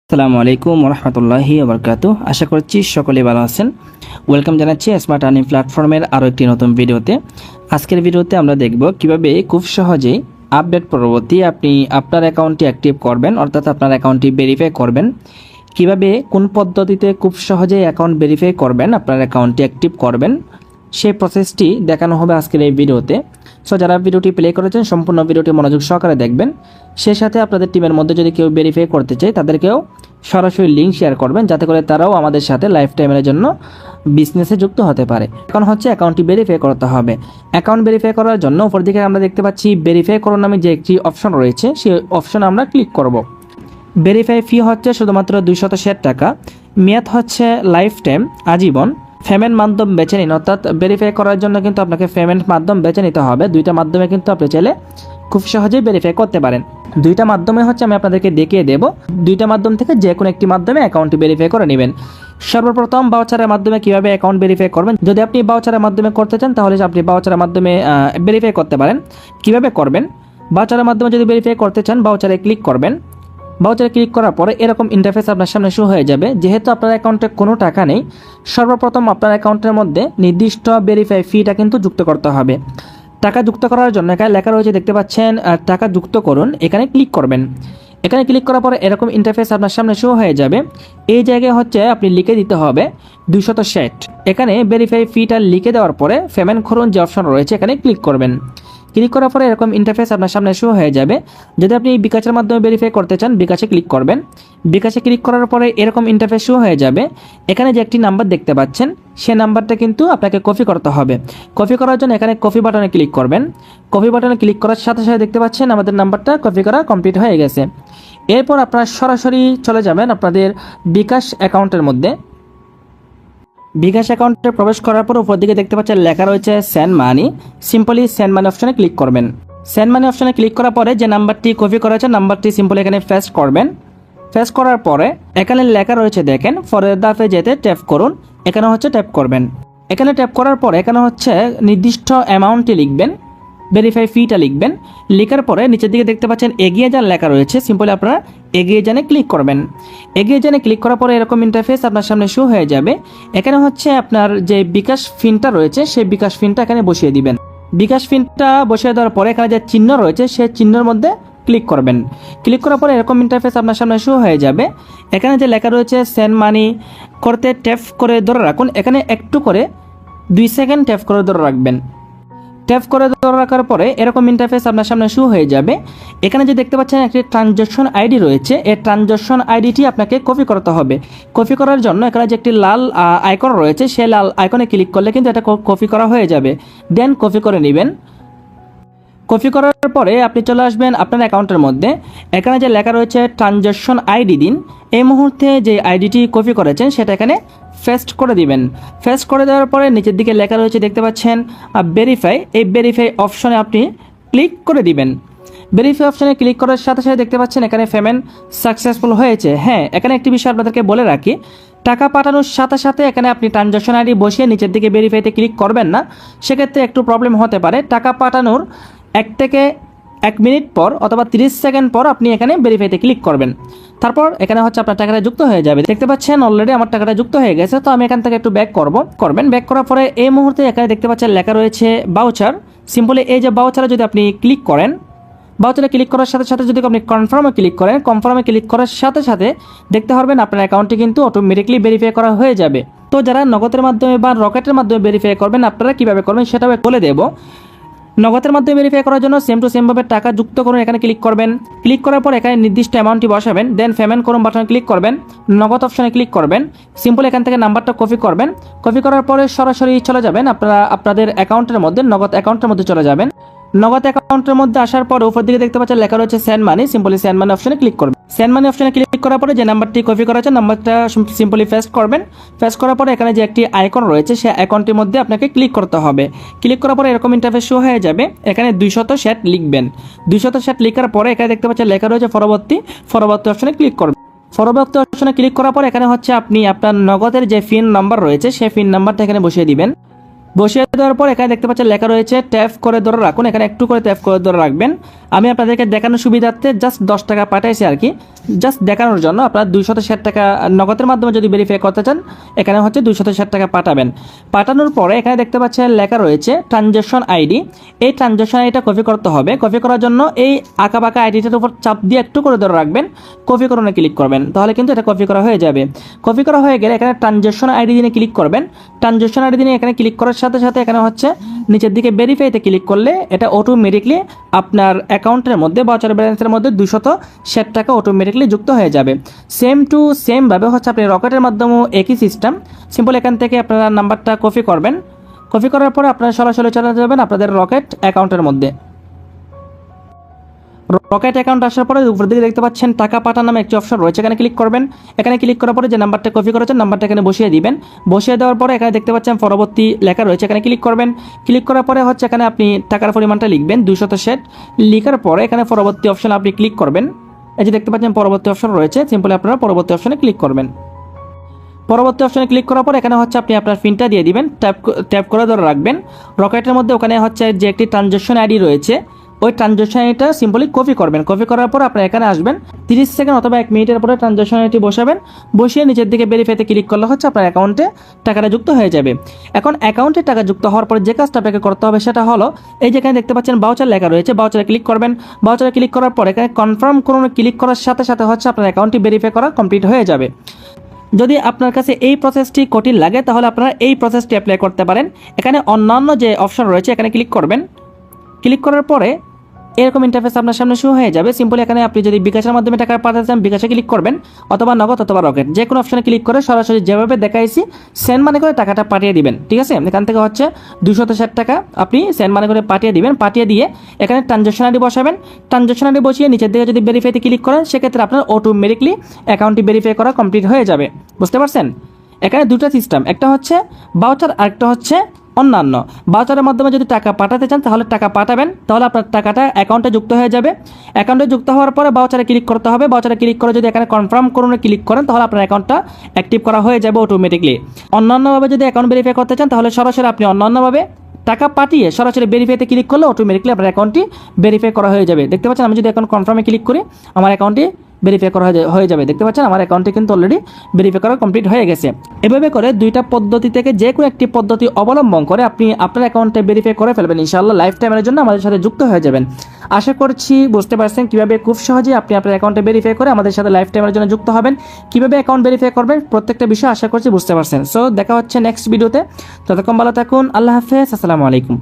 আসসালামু আলাইকুম রহমতুল্লাহি ওবরকাতু। আশা করছি সকলে ভালো আছেন। ওয়েলকাম জানাচ্ছি স্মার্ট আর্নিং প্ল্যাটফর্মের আরও একটি নতুন ভিডিওতে। আজকের ভিডিওতে আমরা দেখব কিভাবে খুব সহজেই আপডেট পরবর্তী আপনি আপনার অ্যাকাউন্টটি অ্যাক্টিভ করবেন, অর্থাৎ আপনার অ্যাকাউন্টটি ভেরিফাই করবেন। কিভাবে কোন পদ্ধতিতে খুব সহজেই অ্যাকাউন্ট ভেরিফাই করবেন, আপনার অ্যাকাউন্টটি অ্যাক্টিভ করবেন, সেই প্রসেসটি দেখানো হবে আজকের এই ভিডিওতে। সো যারা ভিডিওটি প্লে করেছেন সম্পূর্ণ ভিডিওটি মনোযোগ সহকারে দেখবেন। সেই সাথে আপনাদের টিমের মধ্যে যদি কেউ ভেরিফাই করতে চায় তাদেরকেও সরাসরি লিঙ্ক শেয়ার করবেন, যাতে করে তারাও আমাদের সাথে লাইফ টাইমের জন্য বিজনেসে যুক্ত হতে পারে। এখন হচ্ছে অ্যাকাউন্টটি ভেরিফাই করতে হবে। অ্যাকাউন্ট ভেরিফাই করার জন্য উপর দিকে আমরা দেখতে পাচ্ছি ভেরিফাই করুন নামে যে একটি অপশন রয়েছে, সেই অপশনে আমরা ক্লিক করব। ভেরিফাই ফি হচ্ছে শুধুমাত্র 260 টাকা, মেয়াদ হচ্ছে লাইফ টাইম, আজীবন। পেমেন্ট মাধ্যম বেছে নিন, অর্থাৎ ভেরিফাই করার জন্য কিন্তু আপনাকে পেমেন্ট মাধ্যম বেছে নিতে হবে। দুইটা মাধ্যমে কিন্তু আপনি চাইলে খুব সহজেই ভেরিফাই করতে পারেন। দুইটা মাধ্যমে হচ্ছে আমি আপনাদেরকে দেখিয়ে দেব। দুইটা মাধ্যম থেকে যে কোনো একটি মাধ্যমে অ্যাকাউন্টটি ভেরিফাই করে নেবেন। সর্বপ্রথম ভাউচারের মাধ্যমে কিভাবে অ্যাকাউন্ট ভেরিফাই করবেন, যদি আপনি ভাউচারের মাধ্যমে করতে চান তাহলে আপনি ভাউচারের মাধ্যমে ভেরিফাই করতে পারেন। কিভাবে করবেন, ভাউচারের মাধ্যমে যদি ভেরিফাই করতে চান ভাউচারে ক্লিক করবেন। ভাউচারে ক্লিক করার পরে এরকম ইন্টারফেস আপনার সামনে শো হয়ে যাবে। যেহেতু আপনার অ্যাকাউন্টে কোনো টাকা নেই, সর্বপ্রথম আপনার অ্যাকাউন্টের মধ্যে নির্দিষ্ট ভেরিফাই ফিটা কিন্তু যুক্ত করতে হবে। টাকা যুক্ত করার জন্য এখানে লেখা রয়েছে, দেখতে পাচ্ছেন টাকা যুক্ত করুন, এখানে ক্লিক করবেন। এখানে ক্লিক করার পরে এরকম ইন্টারফেস আপনার সামনে শো হয়ে যাবে। এই জায়গায় হচ্ছে আপনি লিখে দিতে হবে 260। এখানে ভেরিফাই ফিটা লিখে দেওয়ার পরে পেমেন্ট করুন যে অপশন রয়েছে এখানে ক্লিক করবেন। ক্লিক করার পরে এরকম ইন্টারফেস আপনার সামনে শো হয়ে যাবে। যদি আপনি বিকাশের মাধ্যমে ভেরিফাই করতে চান বিকাশে ক্লিক করবেন। বিকাশে ক্লিক করার পরে এরকম ইন্টারফেস শো হয়ে যাবে। এখানে যে একটি নাম্বার দেখতে পাচ্ছেন সেই নাম্বারটা কিন্তু আপনাকে কপি করতে হবে। কপি করার জন্য এখানে কপি বাটনে ক্লিক করবেন। কপি বাটনে ক্লিক করার সাথে সাথে দেখতে পাচ্ছেন আমাদের নাম্বারটা কপি করা কমপ্লিট হয়ে গেছে। এরপর আপনারা সরাসরি চলে যাবেন আপনাদের বিকাশ অ্যাকাউন্টের মধ্যে। বিকাশ অ্যাকাউন্টে প্রবেশ করার পর উপর দিকে দেখতে পাচ্ছেন লেখা রয়েছে send money. Simply send money অপশনে ক্লিক করবেন। সেন্ড মানি অপশনে ক্লিক করার পরে যে নাম্বারটি কপি করা আছে নাম্বারটি সিম্পলি এখানে পেস্ট করবেন। পেস্ট করার পরে এখানে লেখা রয়েছে দেখেন পরের ধাপে যেতে ট্যাপ করুন, এখানে হচ্ছে ট্যাপ করবেন। এখানে ট্যাপ করার পরে এখানে হচ্ছে নির্দিষ্ট অ্যামাউন্টটি লিখবেন, ভেরিফাই ফিটা লিখবেন। লেখার পরে নিচের দিকে দেখতে পাচ্ছেন এগিয়ে যান লেখা রয়েছে, সিম্পলি আপনারা এগিয়ে যানে ক্লিক করবেন। এগিয়ে যানে ক্লিক করার পরে এরকম ইন্টারফেস আপনার সামনে শো হয়ে যাবে। এখানে হচ্ছে আপনার যে বিকাশ ফিনটা রয়েছে সেই বিকাশ ফিনটা এখানে বসিয়ে দিবেন। বিকাশ ফিনটা বসিয়ে দেওয়ার পরে এখানে যে চিহ্ন রয়েছে সেই চিহ্নের মধ্যে ক্লিক করবেন। ক্লিক করার পরে এরকম ইন্টারফেস আপনার সামনে শো হয়ে যাবে। এখানে যে লেখা রয়েছে সেন্ড মানি করতে ট্যাপ করে ধরে রাখুন, এখানে একটু করে 2 সেকেন্ড ট্যাপ করে ধরে রাখবেন। ট্যাপ করে ধরে রাখার পরে এরকম ইন্টারফেস আপনার সামনে শো হয়ে যাবে। এখানে যে দেখতে পাচ্ছেন একটি ট্রানজাকশন আইডি রয়েছে, এই ট্রানজাকশন আইডিটি আপনাকে কপি করতে হবে। কপি করার জন্য এখানে যে একটি লাল আইকন রয়েছে সেই লাল আইকনে ক্লিক করলে কিন্তু এটা কপি করা হয়ে যাবে। দেন কপি করে নেবেন। কপি করার পরে আপনি চলে আসবেন আপনার অ্যাকাউন্টের মধ্যে। এখানে যে লেখা রয়েছে ট্রানজাকশন আইডি দিন, এই মুহূর্তে যে আইডিটি কপি করেছেন সেটা এখানে পেস্ট করে দিবেন। পেস্ট করে দেওয়ার পরে নিচের দিকে লেখা রয়েছে দেখতে পাচ্ছেন ভেরিফাই, এই ভেরিফাই অপশনে আপনি ক্লিক করে দিবেন। ভেরিফাই অপশনে ক্লিক করার সাথে সাথে দেখতে পাচ্ছেন এখানে পেমেন্ট সাকসেসফুল হয়েছে। হ্যাঁ, এখানে একটি বিষয় আপনাদেরকে বলে রাখি, টাকা পাঠানোর সাথে সাথে এখানে আপনি ট্রানজাকশন আইডি বসিয়ে নিচের দিকে ভেরিফাইতে ক্লিক করবেন না, সেক্ষেত্রে একটু প্রবলেম হতে পারে। টাকা পাঠানোর 1 থেকে 1 মিনিট পর অথবা 30 সেকেন্ড পর আপনি এখানে ভেরিফাইতে ক্লিক করবেন। তারপর এখানে হচ্ছে আপনার টাকাটা যুক্ত হয়ে যাবে। দেখতে পাচ্ছেন অলরেডি আমার টাকাটা যুক্ত হয়ে গেছে। তো আমি এখান থেকে একটু ব্যাক করবেন। ব্যাক করার পরে এই মুহূর্তে এখানে দেখতে পাচ্ছেন লেখা রয়েছে ভাউচার। সিম্পলি এই যে ভাউচারে যদি আপনি ক্লিক করেন, ভাউচারে ক্লিক করার সাথে সাথে যদি আপনি কনফার্মে ক্লিক করেন, কনফার্মে ক্লিক করার সাথে সাথে দেখতে পারবেন আপনার অ্যাকাউন্টটি কিন্তু অটোমেটিকলি ভেরিফাই করা হয়ে যাবে। তো যারা নগদের মাধ্যমে বা রকেটের মাধ্যমে ভেরিফাই করবেন আপনারা কিভাবে করবেন সেটাও বলে দেব। নগদের মাধ্যমে ভেরিফাই করার জন্য সেম টু সেমভাবে টাকা যুক্ত করুন, এখানে ক্লিক করবেন। ক্লিক করার পর এখানে নির্দিষ্ট অ্যামাউন্টটি বসাবেন। দেন পেমেন্ট করুন বাটনে ক্লিক করবেন। নগদ অপশনে ক্লিক করবেন। সিম্পল এখান থেকে নাম্বারটা কপি করবেন। কপি করার পরে সরাসরি চলে যাবেন আপনারা আপনাদের অ্যাকাউন্টের মধ্যে, নগদ অ্যাকাউন্টের মধ্যে চলে যাবেন। নগদ অ্যাকাউন্টের মধ্যে আসার পর উপর দিকে দেখতে পাচ্ছেন লেখা রয়েছে send money. Simply send money অপশনে ক্লিক করবেন। সেন্ড মানি অপশনে ক্লিক করার পরে যে নাম্বারটি কপি করা আছে নাম্বারটা সিম্পলি পেস্ট করবেন। পেস্ট করার পরে এখানে যে একটি আইকন রয়েছে সেই আইকনটির মধ্যে আপনাকে ক্লিক করতে হবে। ক্লিক করার পরে এরকম ইন্টারফেস শো হয়ে যাবে। এখানে 260 লিখবেন। 260 লেখার পরে এখানে দেখতে পাচ্ছেন লেখা রয়েছে পরবর্তী অপশনে ক্লিক করবেন। পরবর্তী অপশনে ক্লিক করার পর এখানে হচ্ছে আপনি আপনার নগদের যে পিন নাম্বার রয়েছে সেই পিন নাম্বারটা এখানে বসিয়ে দিবেন। বসিয়ে দেওয়ার পর এখানে দেখতে পাচ্ছেন লেখা রয়েছে ট্যাপ করে ধরে রাখুন, এখানে একটু করে ট্যাপ করে ধরে রাখবেন। আমি আপনাদেরকে দেখানোর সুবিধার্থে জাস্ট 10 টাকা পাঠাইছি আর কি, জাস্ট দেখানোর জন্য। আপনারা 260 টাকা নগদের মাধ্যমে যদি ভেরিফাই করতে চান এখানে হচ্ছে 260 টাকা পাঠাবেন। পাঠানোর পরে এখানে দেখতে পাচ্ছেন লেখা রয়েছে ট্রানজ্যাকশন আইডি। এই ট্রানজ্যাকশন আইডিটা কপি করতে হবে। কপি করার জন্য এই আঁকাবাঁকা আইডিটার উপর চাপ দিয়ে একটু করে ধরে রাখবেন, কপি করণে ক্লিক করবেন, তাহলে কিন্তু এটা কপি করা হয়ে যাবে। কপি করা হয়ে গেলে এখানে ট্রানজ্যাকশন আইডি দিয়ে ক্লিক করবেন। ট্রানজ্যাকশন আইডি দিয়ে এখানে ক্লিক করার সাথে সাথে এখানে হচ্ছে নিচের দিকে ভেরিফাইতে ক্লিক করলে এটা অটোমেটিকলি আপনার অ্যাকাউন্টের মধ্যে ভাউচার ব্যালেন্সের মধ্যে 260 টাকা অটোমেটিকলি যুক্ত হয়ে যাবে। সেম টু সেম ভাবে হচ্ছে আপনি রকেটের মাধ্যমেও একই সিস্টেম। সিম্পল এখান থেকে আপনারা নাম্বারটা কপি করবেন। কপি করার পরে আপনারা সরাসরি চলে যাবেন আপনাদের রকেট অ্যাকাউন্টের মধ্যে। রকেট অ্যাকাউন্ট আসার পরে উপর দিকে দেখতে পাচ্ছেন টাকা পাঠান নামে একটি অপশন রয়েছে, এখানে ক্লিক করবেন। এখানে ক্লিক করার পরে যে নাম্বারটা কপি করেছেন নাম্বারটা এখানে বসিয়ে দিবেন। বসিয়ে দেওয়ার পরে এখানে দেখতে পাচ্ছেন পরবর্তী লেখা রয়েছে, এখানে ক্লিক করবেন। ক্লিক করার পরে হচ্ছে এখানে আপনি টাকার পরিমাণটা লিখবেন 260। লিখার পরে এখানে পরবর্তী অপশন আপনি ক্লিক করবেন। এই যে দেখতে পাচ্ছেন পরবর্তী অপশন রয়েছে, সিম্পলি আপনারা পরবর্তী অপশনে ক্লিক করবেন। পরবর্তী অপশনে ক্লিক করার পর এখানে হচ্ছে আপনি আপনার পিনটা দিয়ে দিবেন, ট্যাপ করে ধরে রাখবেন। রকেটের মধ্যে ওখানে হচ্ছে যে একটি ট্রানজ্যাকশন আইডি রয়েছে ওই ট্রানজ্যাকশন আইডিটা সিম্পলি কপি করবেন। কপি করার পর আপনি এখানে আসবেন, 30 সেকেন্ড অথবা 1 মিনিটের পরে ট্রানজ্যাকশন আইডি বসাবেন। বসিয়ে নিচের দিকে ভেরিফাইতে ক্লিক করলে হচ্ছে আপনার অ্যাকাউন্টে টাকাটা যুক্ত হয়ে যাবে। এখন অ্যাকাউন্টে টাকা যুক্ত হওয়ার পরে যে কাজটা আপনাকে করতে হবে সেটা হলো এই যেখানে দেখতে পাচ্ছেন ভাউচার লেখা রয়েছে, ভাউচারে ক্লিক করবেন। ভাউচারে ক্লিক করার পর এখানে কনফার্ম করুন ক্লিক করার সাথে সাথে হচ্ছে আপনার অ্যাকাউন্টটি ভেরিফাই করা কমপ্লিট হয়ে যাবে। যদি আপনার কাছে এই প্রসেসটি কঠিন লাগে তাহলে আপনারা এই প্রসেসটি অ্যাপ্লাই করতে পারেন। এখানে অন্যান্য যে অপশন রয়েছে এখানে ক্লিক করবেন। ক্লিক করার পরে এরকম ইন্টারফেস আপনার সামনে শো হয়ে যাবে। সিম্পলি এখানে আপনি যদি বিকাশের মাধ্যমে টাকা পাঠাতে চান বিকাশে ক্লিক করবেন, অথবা নগদ অথবা রকেট যে কোনো অপশনে ক্লিক করে সরাসরি যেভাবে দেখাইছি সেন্ড মানি করে টাকাটা পাঠিয়ে দিবেন। ঠিক আছে, এখান থেকে হচ্ছে 260 টাকা আপনি সেন্ড মানি করে পাঠিয়ে দিবেন। পাঠিয়ে দিয়ে এখানে ট্রানজ্যাকশন আইডি বসাবেন। ট্রানজ্যাকশন আইডি বসিয়ে নিচের দিকে যদি ভেরিফাইতে ক্লিক করেন সেক্ষেত্রে আপনার অটোমেটিকলি অ্যাকাউন্টটি ভেরিফাই করা কমপ্লিট হয়ে যাবে। বুঝতে পারছেন? এখানে দুটো সিস্টেম, একটা হচ্ছে ভাউচার আর একটা হচ্ছে অন্যান্য। ভাউচারের মাধ্যমে যদি টাকা পাঠাতে চান তাহলে টাকা পাঠাবেন, তাহলে আপনার টাকাটা অ্যাকাউন্টে যুক্ত হয়ে যাবে। অ্যাকাউন্টে যুক্ত হওয়ার পরে ভাউচারে ক্লিক করতে হবে। ভাউচারে ক্লিক করে যদি এখানে কনফার্ম করুন ক্লিক করেন তাহলে আপনার অ্যাকাউন্টটা অ্যাক্টিভ করা হয়ে যাবে অটোমেটিকলি। অন্যান্যভাবে যদি অ্যাকাউন্ট ভেরিফাই করতে চান তাহলে সরাসরি আপনি অন্যান্যভাবে টাকা পাঠিয়ে সরাসরি ভেরিফাইতে ক্লিক করলে অটোমেটিকলি আপনার অ্যাকাউন্টটি ভেরিফাই করা হয়ে যাবে। দেখতে পাচ্ছেন আমি যদি এখন কনফার্মে ক্লিক করি আমার অ্যাকাউন্টটি ভেরিফাই করা হয়ে যাবে। দেখতে পাচ্ছেন আমার অ্যাকাউন্টে কিন্তু অলরেডি ভেরিফাই করা কমপ্লিট হয়ে গেছে। এভাবে করে দুইটা পদ্ধতি থেকে যে কোনো একটি পদ্ধতি অবলম্বন করে আপনি আপনার অ্যাকাউন্টে ভেরিফাই করে ফেলবেন। ইনশাআল্লাহ লাইফ টাইমের জন্য আমাদের সাথে যুক্ত হয়ে যাবেন। আশা করছি বুঝতে পারছেন কীভাবে খুব সহজে আপনি আপনার অ্যাকাউন্টে ভেরিফাই করে আমাদের সাথে লাইফ টাইমের জন্য যুক্ত হবেন। কীভাবে অ্যাকাউন্ট ভেরিফাই করবেন প্রত্যেকটা বিষয় আশা করছি বুঝতে পারছেন। সো দেখা হচ্ছে নেক্সট ভিডিওতে। ততক্ষণ ভালো থাকুন। আল্লাহ হাফেজ। আসসালামু আলাইকুম।